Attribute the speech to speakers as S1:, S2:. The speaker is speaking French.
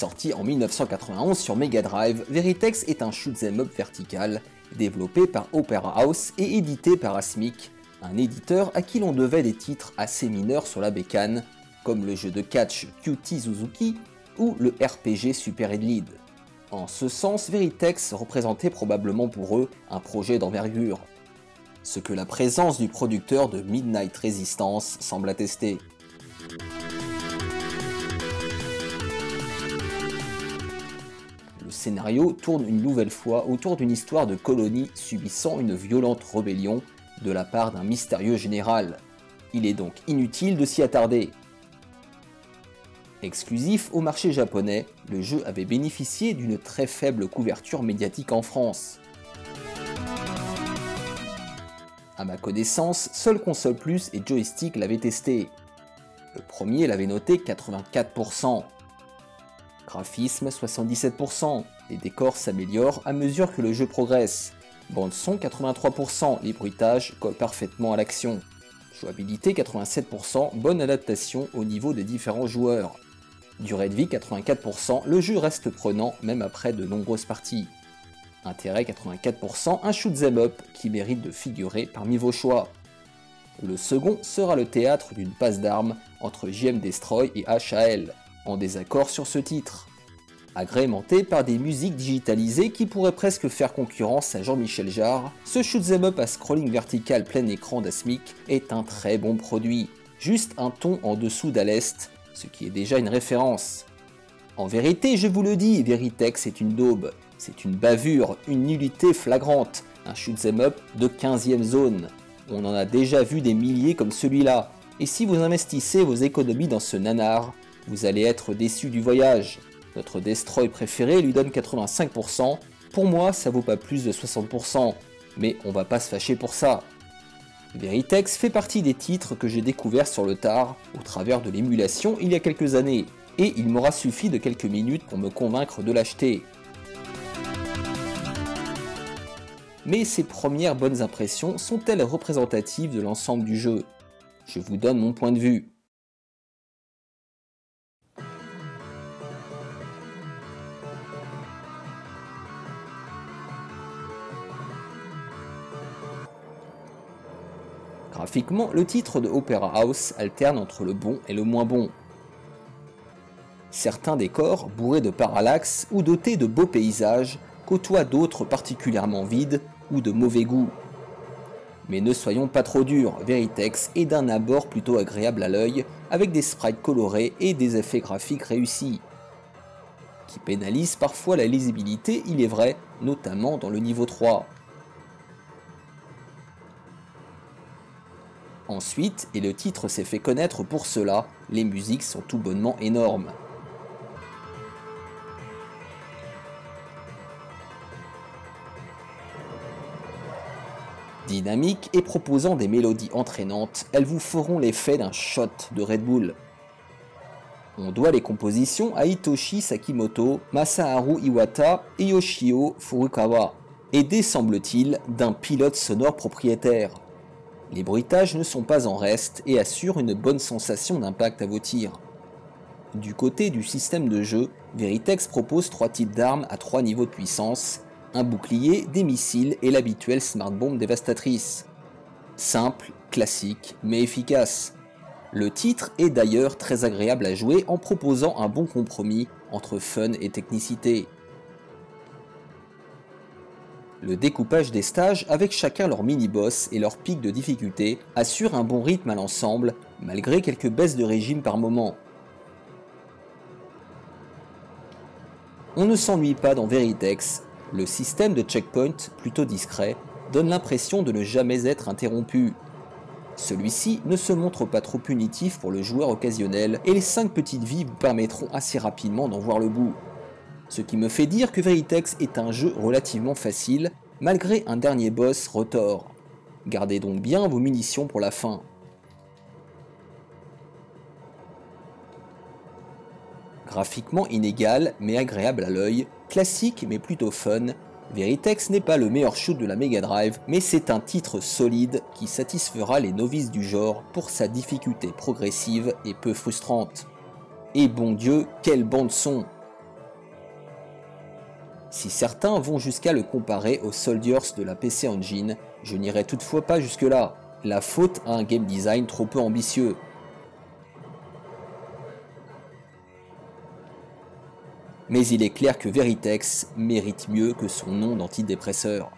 S1: Sorti en 1991 sur Mega Drive, Veritex est un shoot'em up vertical, développé par Opera House et édité par Asmik, un éditeur à qui l'on devait des titres assez mineurs sur la bécane, comme le jeu de catch Cutie Suzuki ou le RPG Super Lead. En ce sens, Veritex représentait probablement pour eux un projet d'envergure, ce que la présence du producteur de Midnight Resistance semble attester. Le scénario tourne une nouvelle fois autour d'une histoire de colonie subissant une violente rébellion de la part d'un mystérieux général. Il est donc inutile de s'y attarder. Exclusif au marché japonais, le jeu avait bénéficié d'une très faible couverture médiatique en France. À ma connaissance, seule Console Plus et Joystick l'avaient testé. Le premier l'avait noté 84%. Graphisme 77%, les décors s'améliorent à mesure que le jeu progresse. Bande son 83%, les bruitages collent parfaitement à l'action. Jouabilité 87%, bonne adaptation au niveau des différents joueurs. Durée de vie 84%, le jeu reste prenant même après de nombreuses parties. Intérêt 84%, un shoot'em up qui mérite de figurer parmi vos choix. Le second sera le théâtre d'une passe d'armes entre JM Destroy et HAL, en désaccord sur ce titre. Agrémenté par des musiques digitalisées qui pourraient presque faire concurrence à Jean-Michel Jarre, ce shoot'em up à scrolling vertical plein écran d'Asmik est un très bon produit, juste un ton en dessous d'Alest, ce qui est déjà une référence. En vérité, je vous le dis, Veritex est une daube, c'est une bavure, une nullité flagrante, un shoot'em up de 15e zone. On en a déjà vu des milliers comme celui-là, et si vous investissez vos économies dans ce nanar, vous allez être déçu du voyage. Notre Destroy préféré lui donne 85%, pour moi ça vaut pas plus de 60%, mais on va pas se fâcher pour ça. Veritex fait partie des titres que j'ai découverts sur le tard, au travers de l'émulation il y a quelques années, et il m'aura suffi de quelques minutes pour me convaincre de l'acheter. Mais ces premières bonnes impressions sont-elles représentatives de l'ensemble du jeu? Je vous donne mon point de vue. Graphiquement, le titre de Opera House alterne entre le bon et le moins bon. Certains décors, bourrés de parallaxes ou dotés de beaux paysages, côtoient d'autres particulièrement vides ou de mauvais goût. Mais ne soyons pas trop durs, Veritex est d'un abord plutôt agréable à l'œil, avec des sprites colorés et des effets graphiques réussis, qui pénalisent parfois la lisibilité, il est vrai, notamment dans le niveau 3. Ensuite, et le titre s'est fait connaître pour cela, les musiques sont tout bonnement énormes. Dynamiques et proposant des mélodies entraînantes, elles vous feront l'effet d'un shot de Red Bull. On doit les compositions à Hitoshi Sakimoto, Masaharu Iwata et Yoshio Furukawa, aidés semble-t-il d'un pilote sonore propriétaire. Les bruitages ne sont pas en reste et assurent une bonne sensation d'impact à vos tirs. Du côté du système de jeu, Veritex propose 3 types d'armes à 3 niveaux de puissance, un bouclier, des missiles et l'habituelle smart bomb dévastatrice. Simple, classique, mais efficace. Le titre est d'ailleurs très agréable à jouer en proposant un bon compromis entre fun et technicité. Le découpage des stages avec chacun leur mini-boss et leur pic de difficulté assure un bon rythme à l'ensemble, malgré quelques baisses de régime par moment. On ne s'ennuie pas dans Veritex, le système de checkpoint, plutôt discret, donne l'impression de ne jamais être interrompu. Celui-ci ne se montre pas trop punitif pour le joueur occasionnel et les 5 petites vies vous permettront assez rapidement d'en voir le bout. Ce qui me fait dire que Veritex est un jeu relativement facile, malgré un dernier boss Rotor. Gardez donc bien vos munitions pour la fin. Graphiquement inégal mais agréable à l'œil, classique mais plutôt fun, Veritex n'est pas le meilleur shoot de la Mega Drive, mais c'est un titre solide qui satisfera les novices du genre pour sa difficulté progressive et peu frustrante. Et bon Dieu, quelle bande son! Si certains vont jusqu'à le comparer aux Soldiers de la PC Engine, je n'irai toutefois pas jusque-là. La faute à un game design trop peu ambitieux. Mais il est clair que Veritex mérite mieux que son nom d'antidépresseur.